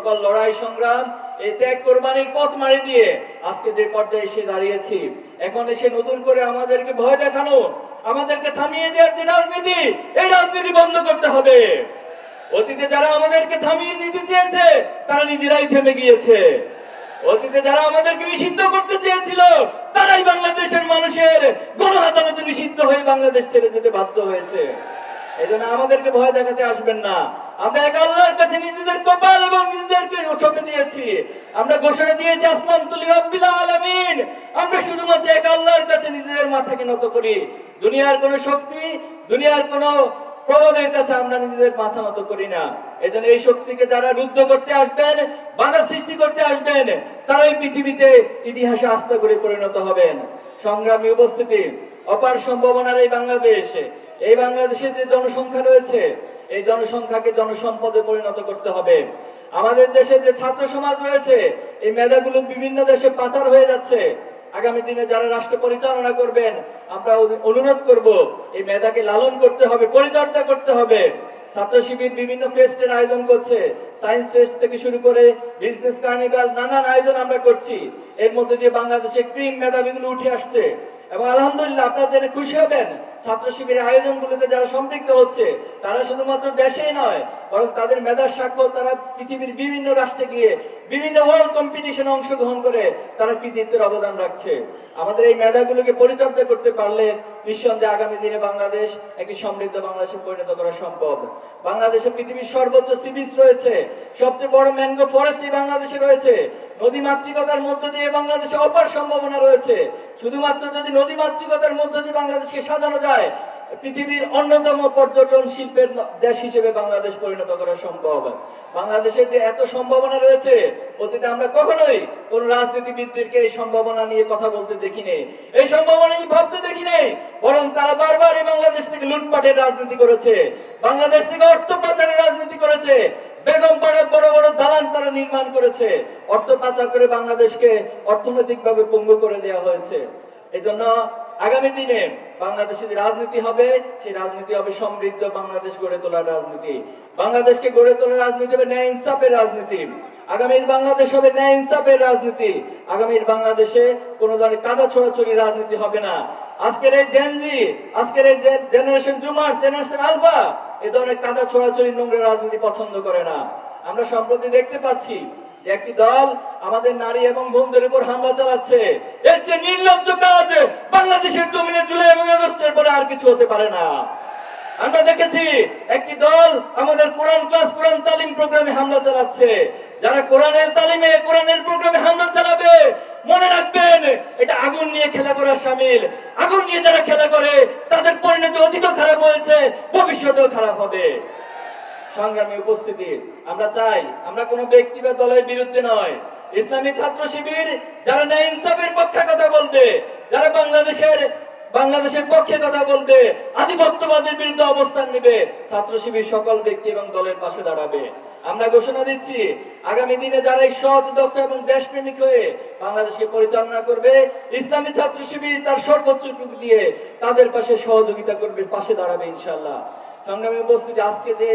সকল লড়াই সংগ্রাম, এই ত্যাগ কোরবানির পথ মারি দিয়ে আজকে যে পর্যায়ে এসে দাঁড়িয়েছি, এখন এসে নতুন করে আমাদেরকে ভয় দেখানো, আমাদেরকে থামিয়ে দেওয়ার যে রাজনীতি, এই রাজনীতি বন্ধ করতে হবে। অতীতে যারা আমাদেরকে থামিয়ে দিতে চেয়েছে তারা নিজেরাই থেমে গিয়েছে। অতীতে যারা আমাদেরকে নিষিদ্ধ করতে চেয়েছিল তারাই বাংলাদেশের মানুষের গণ আদালতে নিষিদ্ধ হয়ে বাংলাদেশ ছেড়ে যেতে বাধ্য হয়েছে। এজন্য আমাদেরকে ভয় দেখাতে আসবেন না। আমরা এক আল্লাহর কাছে নিজেদের কপাল এবং নিজেদেরকে সঁপে দিয়েছি। আমরা ঘোষণা দিয়েছি আসলামতু লিরাব্বিল আলামিন। আমরা শুধুমাত্র এক আল্লাহর কাছে নিজেদের মাথাকে নত করি। দুনিয়ার কোনো শক্তি, দুনিয়ার কোনো প্রভাবের কাছে আমরা নিজেদের মাথা নত করি না। এজন্য এই শক্তিকে যারা রুদ্ধ করতে আসবেন, বাধা সৃষ্টি করতে আসবেন, তারাই পৃথিবীতে ইতিহাসে আস্থা করে পরিণত হবেন। সংগ্রামী উপস্থিতি, অপার সম্ভাবনার এই বাংলাদেশে যে জনসংখ্যা রয়েছে, এই জনসংখ্যাকে জনসম্পদে পরিণত করতে হবে। আমাদের দেশে যে ছাত্র সমাজ রয়েছে, এই মেধাগুলো বিভিন্ন দেশে পাচার হয়ে যাচ্ছে। আগামী দিনে যারা রাষ্ট্র পরিচালনা করবেন, আমরা অনুরোধ করব এই মেধাকে লালন করতে হবে, পরিচর্যা করতে হবে। ছাত্র শিবির বিভিন্ন ফেস্টের আয়োজন করছে, সায়েন্স ফেস্ট থেকে শুরু করে বিজনেস কার্নিভাল, নানান আয়োজন আমরা করছি। এর মধ্যে দিয়ে বাংলাদেশে ক্রিম মেধাবীগুলো উঠে আসছে এবং আলহামদুলিল্লাহ আপনারা জেনে খুশি হবেন, ছাত্র শিবিরের আয়োজনগুলোতে যারা সম্পৃক্ত হচ্ছে তারা শুধুমাত্র দেশেই নয়, বরং তাদের মেধার স্বাক্ষর তারা পৃথিবীর বিভিন্ন রাষ্ট্রে গিয়ে বিভিন্ন ওয়ার্ল্ড কম্পিটিশনে অংশগ্রহণ করে তারা কৃতিত্বের অবদান রাখছে। আমাদের এই মেধাগুলোকে পরিচর্যা করতে পারলে নিঃসন্দেহে আগামী দিনে বাংলাদেশ একটি সমৃদ্ধ বাংলাদেশে পরিণত করা সম্ভব। বাংলাদেশে পৃথিবীর সর্বোচ্চ সি বিচ রয়েছে, সবচেয়ে বড় ম্যানগ্রোভ ফরেস্ট বাংলাদেশে রয়েছে। নদী মাতৃকতার মধ্য দিয়ে বাংলাদেশে অপার সম্ভাবনা রয়েছে। শুধুমাত্র যদি নদী মাতৃকতার মধ্য দিয়ে বাংলাদেশকে সাজানো যায়, পৃথিবীর অন্যতম পর্যটন শিল্পের দেশ হিসেবে বাংলাদেশ পরিণত করা সম্ভব। বাংলাদেশে যে এত সম্ভাবনা রয়েছে, অতীতে আমরা কখনোই কোন রাজনীতিবিদদেরকে এই সম্ভাবনা নিয়ে কথা বলতে দেখিনি, এই সম্ভাবনা ভাবতে দেখিনি, বরং তারা বারবার এই বাংলাদেশ থেকে লুটপাটের রাজনীতি করেছে, বাংলাদেশ থেকে অর্থ পাচারের রাজনীতি করেছে, বেগম পাড়ার বড় বড় দালান তারা নির্মাণ করেছে, অর্থ পাচার করে বাংলাদেশকে অর্থনৈতিকভাবে পঙ্গু করে দেওয়া হয়েছে। এজন্য আগামী দিনে বাংলাদেশে যে রাজনীতি হবে, সেই রাজনীতি হবে সমৃদ্ধ বাংলাদেশ গড়ে তোলার রাজনীতি। বাংলাদেশকে গড়ে তোলার রাজনীতি হবে ন্যায় ইনসাফের রাজনীতি। আগামীর বাংলাদেশ হবে ন্যায় ইনসাফের রাজনীতি। আগামীর বাংলাদেশে কোনো ধরনের কাদা ছড়াছড়ি রাজনীতি হবে না। আজকের এই জেনজি, আজকের এই জেনারেশন জুমার্স, জেনারেশন আলফা এই ধরনের কাদা ছড়াছড়ি নোংরা রাজনীতি পছন্দ করে না। আমরা সম্প্রতি দেখতে পাচ্ছি যে একটি দল আমাদের নারী এবং বোনদের উপর হামলা চালাচ্ছে। এর চেয়ে নির্লজ্জ কাজ বাংলাদেশের জমিনে জুলাই এবং আগস্টের পরে আর কিছু হতে পারে না। আমরা দেখেছি একটি দল আমাদের কোরআন ক্লাস, কোরআন তালিম প্রোগ্রামে হামলা চালাচ্ছে। যারা কোরআনের তালিমে, কোরআনের প্রোগ্রামে হামলা চালাবে, মনে রাখবেন এটা আগুন নিয়ে খেলা করার শামিল। আগুন নিয়ে যারা খেলা করে তাদের পরিণতি অতীতও খারাপ হয়েছে, ভবিষ্যতেও খারাপ হবে। সংগ্রামী উপস্থিতি, আমরা চাই আমরা কোনো ব্যক্তি বা দলের বিরুদ্ধে নয়। ইসলামী ছাত্র শিবির যারা ন্যায় ইনসাফের পক্ষে কথা বলবে, যারা বাংলাদেশের পক্ষে কথা বলবে, আধিপত্যবাদের বিরুদ্ধে অবস্থান নেবে, ছাত্র শিবির সকল ব্যক্তি এবং দলের পাশে দাঁড়াবে। আমরা ঘোষণা দিচ্ছি আগামী দিনে যারা এই সৎ, দক্ষ এবং দেশপ্রেমিক হয়ে বাংলাদেশকে পরিচালনা করবে, ইসলামী ছাত্র শিবির তার সর্বোচ্চ দিয়ে তাদের পাশে সহযোগিতা করবে, পাশে দাঁড়াবে ইনশাআল্লাহ। সংগ্রামী উপস্থিতি, আজকে যে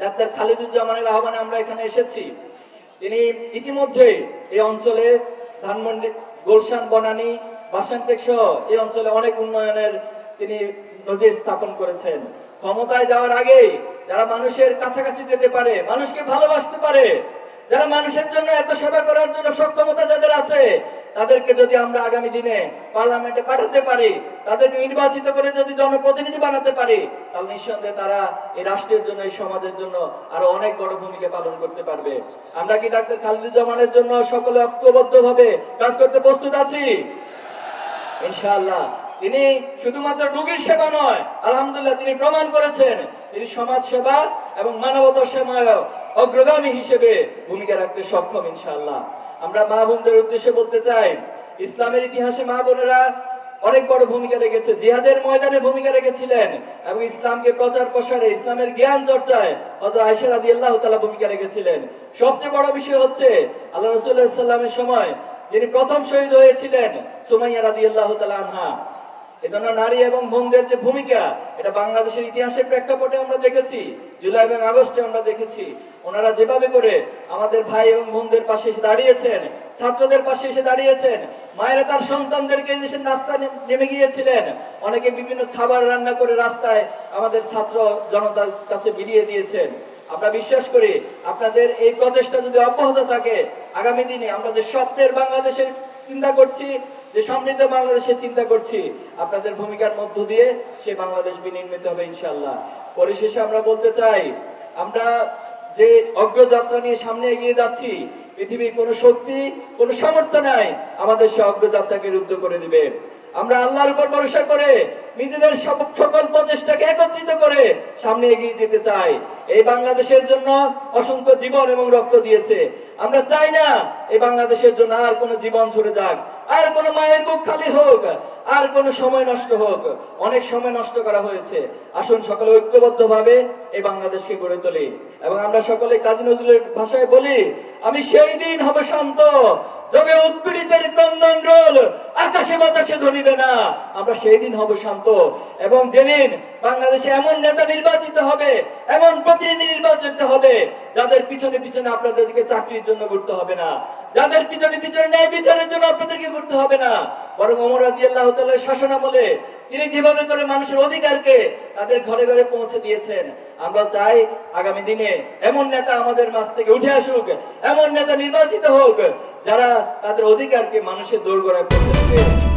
ডাক্তার খালিদুজ্জামানের আহ্বানে আমরা এখানে এসেছি, তিনি ইতিমধ্যে এই অঞ্চলে ধানমন্ডি, গুলশান, বনানী, বাসানটেক সহ এই অঞ্চলে অনেক উন্নয়নের তিনি নজির স্থাপন করেছেন। ক্ষমতায় যাওয়ার আগে যারা মানুষের কাছাকাছি যেতে পারে, মানুষকে ভালোবাসতে পারে, যারা মানুষের জন্য এত সেবা করার জন্য সক্ষমতা যাদের আছে, তাদেরকে যদি আমরা আগামী দিনে পার্লামেন্টে পাঠাতে পারি, তাদেরকে নির্বাচিত করে যদি জনপ্রতিনিধি বানাতে পারি, তাহলে নিঃসন্দেহে তারা এই রাষ্ট্রের জন্য, এই সমাজের জন্য আরো অনেক বড় ভূমিকা পালন করতে পারবে। আমরা কি ডাক্তার খালিদুজ্জামানের জন্য সকলে ঐক্যবদ্ধভাবে কাজ করতে প্রস্তুত আছি? ইনশাআল্লাহ। তিনি শুধুমাত্র রোগীর সেবা নয়, আলহামদুলিল্লাহ তিনি প্রমাণ করেছেন তিনি সমাজ সেবা এবং মানবতার সেবায় অগ্রগামী হিসেবে ভূমিকা রাখতে সক্ষম ইনশাআল্লাহ। আমরা মা বোনদের উদ্দেশ্যে বলতে চাই, ইসলামের ইতিহাসে মা বোনেরা অনেক বড় ভূমিকা রেখেছে, জিহাদের ময়দানে ভূমিকা রেখেছিলেন এবং ইসলামকে প্রচার প্রসারে, ইসলামের জ্ঞান চর্চায় হযরত আয়েশা রাদিয়াল্লাহু তাআলা ভূমিকা রেখেছিলেন। সবচেয়ে বড় বিষয় হচ্ছে আল্লাহ রাসূলুল্লাহ সাল্লাল্লাহু আলাইহি ওয়াসাল্লামের সময় যিনি প্রথম শহীদ হয়েছিলেন, সুমাইয়া রাদিয়াল্লাহু তাআলা আনহা, এজন্য নারী এবং বোনদের যে ভূমিকা, এটা বাংলাদেশের ইতিহাসের প্রেক্ষাপটে আমরা দেখেছি, জুলাই এবং আগস্টে আমরা দেখেছি ওনারা যেভাবে করে আমাদের ভাই এবং বোনদের পাশে এসে দাঁড়িয়েছেন, ছাত্রদের পাশে এসে দাঁড়িয়েছেন। মায়েরা তার সন্তানদেরকে এসে রাস্তায় নেমে গিয়েছিলেন, অনেকে বিভিন্ন খাবার রান্না করে রাস্তায় আমাদের ছাত্র জনতার কাছে বিলিয়ে দিয়েছেন। আমরা বিশ্বাস করি আপনাদের এই প্রচেষ্টা যদি অব্যাহত থাকে, আগামী দিনে আমরা যে স্বপ্নের বাংলাদেশের চিন্তা করছি, যে সমৃদ্ধ বাংলাদেশের চিন্তা করছি, আপনাদের ভূমিকার মধ্য দিয়ে সেই বাংলাদেশ বিনির্মিত হবে ইনশাআল্লাহ। পরিশেষে আমরা বলতে চাই, আমরা যে অগ্রযাত্রা নিয়ে সামনে এগিয়ে যাচ্ছি, পৃথিবীর কোন শক্তি, কোন সামর্থ্য নাই আমাদের সে অগ্রযাত্রাকে রুদ্ধ করে দিবে। আমরা আল্লাহর উপর ভরসা করে নিজেদের সকল প্রচেষ্টাকে একত্রিত করে সামনে এগিয়ে যেতে চাই। এই বাংলাদেশের জন্য অসংখ্য জীবন এবং রক্ত দিয়েছে। আমরা চাই না এই বাংলাদেশের জন্য আর কোনো জীবন ঝরে যাক, আর কোনো মায়ের বুক খালি হোক, আর কোনো সময় নষ্ট হোক। অনেক সময় নষ্ট করা হয়েছে। আসুন সকলে ঐক্যবদ্ধভাবে এই বাংলাদেশকে গড়ে তুলি। এবং আমরা সকলে কাজী নজরুলের ভাষায় বলি, আমি সেই দিন হব শান্ত যবে উৎপীড়িতের ক্রন্দন রোল আকাশে বাতাসে ধরিবে না। আমরা সেই দিন হব শান্ত, এবং যেদিন বাংলাদেশে এমন নেতা নির্বাচিত হবে, এমন প্রতিনিধি নির্বাচিত হবে, যাদের পিছনে পিছনে আপনাদেরকে চাকরির জন্য ঘুরতে হবে না, যাদের পিছনে পিছনে ন্যায় বিচারের জন্য আপনাদেরকে ঘুরতে হবে না, বরং ওমর রাদিয়াল্লাহু তাআলার শাসনামলে তিনি যেভাবে করে মানুষের অধিকারকে তাদের ঘরে ঘরে পৌঁছে দিয়েছেন, আমরা চাই আগামী দিনে এমন নেতা আমাদের মাঝ থেকে উঠে আসুক, এমন নেতা নির্বাচিত হোক যারা তাদের অধিকারকে মানুষের দোরগোড়ায় পৌঁছে দেবে।